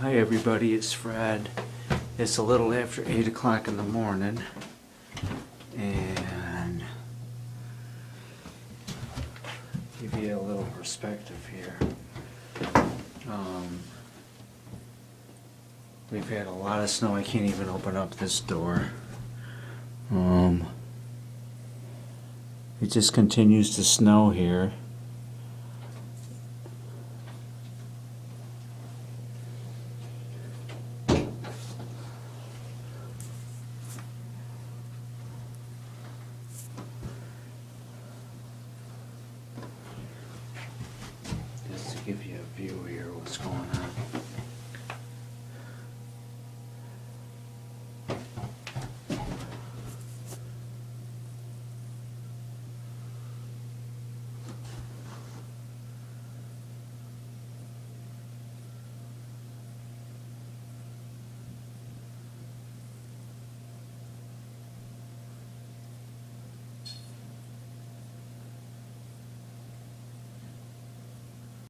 Hi everybody, it's Fred. It's a little after 8 o'clock in the morning, and give you a little perspective here. We've had a lot of snow. I can't even open up this door. It just continues to snow here. Just to give you a view here, what's going on.